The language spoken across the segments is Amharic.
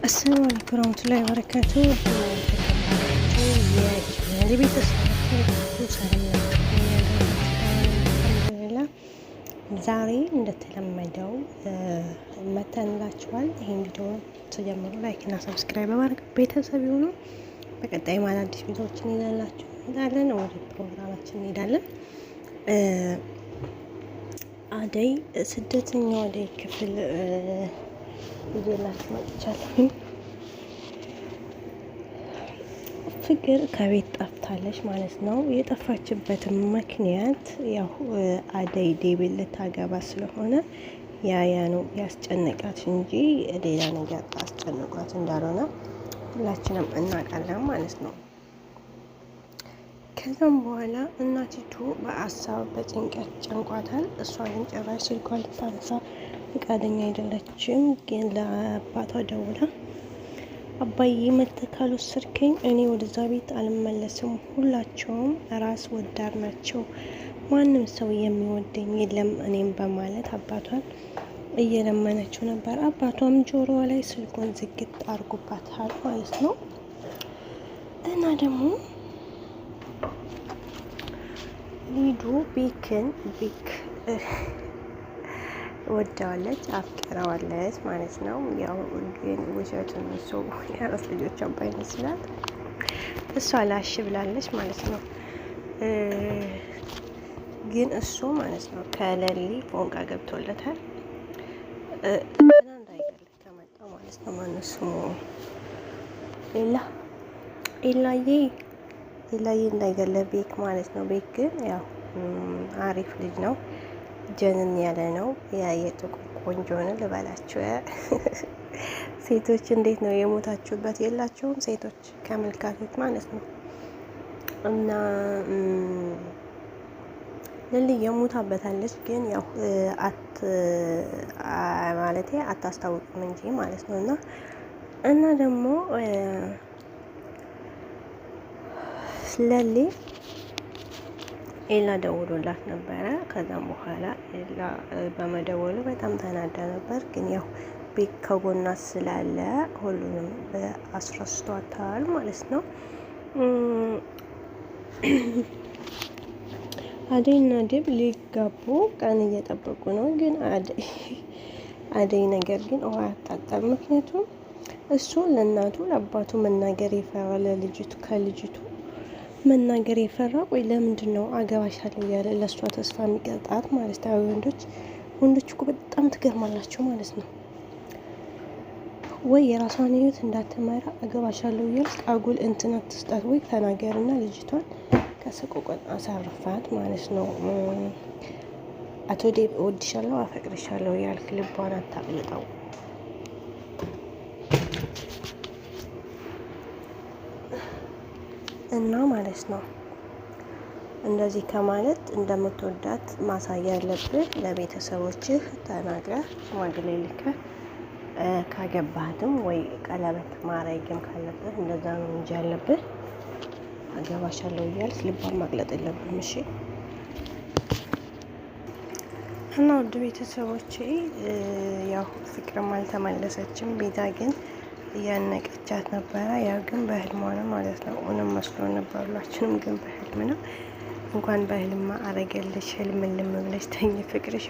አሰላሙ አለይኩም ወራህመቱላሂ ወበረካቱ። ዛሬ እንደተለመደው መተንላችኋል። ይሄን ቪዲዮ ተጀምሮ ላይክ እና ሰብስክራይብ በማድረግ ቤተሰብ ይሁኑ። በቀጣይ አዲስ ቪዲዮዎችን ይዘንላችሁ እንሄዳለን። ወደ ፕሮግራማችን እንሄዳለን። አደይ ስደተኛው አደይ ክፍል ይዤላችሁ መጥቻለሁ። ፍቅር ከቤት ጠፍታለች ማለት ነው። የጠፋችበትም ምክንያት ያው አደይ ዴቪድ ልታገባ ስለሆነ ያ ነው ያስጨነቃት እንጂ ሌላ ነገር አስጨንቋት እንዳልሆነ ሁላችንም እናውቃለን ማለት ነው። ከዛም በኋላ እናቲቱ በአሳብ በጭንቀት ጨንቋታል። እሷ ግን ጭራሽ ስልኳን ልታነሳ ፈቃደኛ አይደለችም። ግን ለአባቷ ደውላ አባዬ መተህ ካልወሰድከኝ እኔ ወደዛ ቤት አልመለስም፣ ሁላቸውም ራስ ወዳድ ናቸው፣ ማንም ሰው የሚወደኝ የለም እኔም በማለት አባቷን እየለመነችው ነበር። አባቷም ጆሮዋ ላይ ስልኩን ዝግት አድርጎባታል ማለት ነው። እና ደግሞ ሊዱ ቤክ ወዳዋለች፣ አፍቅረዋለች ማለት ነው። ያው ግን ውሸቱን እሱ የአራት ልጆች አባይ ይመስላል። እሷ ላሽ ብላለች ማለት ነው። ግን እሱ ማለት ነው ከሌሊ ፎንቃ ገብቶለታል። እና እንዳይገልህ ከመጣ ማለት ነው። ማነው ስሙ? ኤላዬ እንዳይገለህ ቤክ ማለት ነው። ቤክ ግን ያው አሪፍ ልጅ ነው። ጀንን ያለ ነው። ያ የጥቁር ቆንጆ ነው ልበላችሁ። ሴቶች እንዴት ነው የሞታችሁበት? የላችሁም ሴቶች ከመልካቶች ማለት ነው። እና ልል የሞታበታለች ግን ያው ማለቴ አታስታውቅም እንጂ ማለት ነው። እና ደግሞ ለሊ ኤላ ደውሎላት ነበረ። ከዛም በኋላ ኤላ በመደወሉ በጣም ተናዳ ነበር። ግን ያው ቤት ከጎና ስላለ ሁሉንም አስረስቷታል ማለት ነው። አደይና ዴብ ሊጋቡ ቀን እየጠበቁ ነው። ግን አደይ ነገር ግን ውሃ ያጣጣል። ምክንያቱም እሱ ለእናቱ ለአባቱ መናገር ይፈራል። ከልጅቱ መናገር የፈራ ቆይ ለምንድን ነው አገባሻለሁ እያለ ለእሷ ተስፋ የሚቀጣት ማለት ነው። ወንዶች እኮ በጣም ትገርማላቸው ማለት ነው። ወይ የራሷን ህይወት እንዳትመራ አገባሻለሁ እያልክ አጉል እንትን አትስጣት። ወይ ተናገርና ልጅቷን ከሰቆቆን አሳርፋት ማለት ነው። አቶ ዴብ እወድሻለሁ አፈቅርሻለሁ እያልክ ልቧን አታቅልጠው። እና ማለት ነው እንደዚህ ከማለት እንደምትወዳት ማሳያ ያለብህ ለቤተሰቦችህ ተናግረህ ሽማግሌ ልከህ ካገባህትም ወይ ቀለበት ማረግም ካለብህ እንደዛ ነው እንጂ ያለብህ አገባሻለሁ እያልክ ልቧን ማቅለጥ የለብህም። እሺ። እና ውድ ቤተሰቦቼ ያው ፍቅርም አልተመለሰችም። ቤዛ ግን እያነቀቻት ነበረ። ያው ግን በህልሟ ነው ማለት ነው። እውንም መስሎ ነበር ሁላችንም፣ ግን በህልም ነው። እንኳን በህልማ አረገልሽ ህልም ልም ብለሽ ተኝ ፍቅርሻ።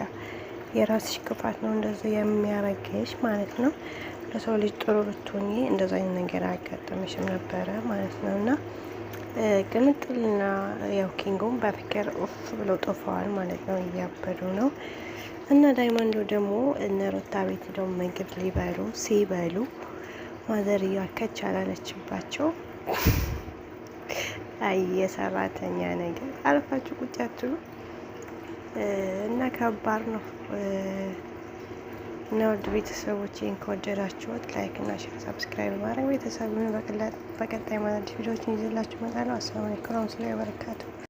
የራስሽ ክፋት ነው እንደዚህ የሚያረግሽ ማለት ነው። ለሰው ልጅ ጥሩ ብትሆኚ እንደዛ አይነት ነገር አያጋጥምሽም ነበረ ማለት ነው። እና ቅምጥልና ያው ኪንጎም በፍቅር ኡፍ ብለው ጠፋዋል ማለት ነው። እያበዱ ነው። እና ዳይመንዶ ደግሞ እነ ሩታ ቤት ደግሞ ምግብ ሊበሉ ሲበሉ ማዘርያ ከች አላለችባቸው። አይ የሰራተኛ ነገር አልፋችሁ ቁጭ አትሉ። እና ከባድ ነው። እና ውድ ቤተሰቦቼን ከወደዳችሁት ላይክ እና ሼር ሰብስክራይብ ማድረግ ቤተሰቡን በቀጣይ ማለት ቪዲዮዎችን ይዘላችሁ እመጣለሁ። አሰላሙ አለይኩም ወራህመቱላሂ ወበረካቱ።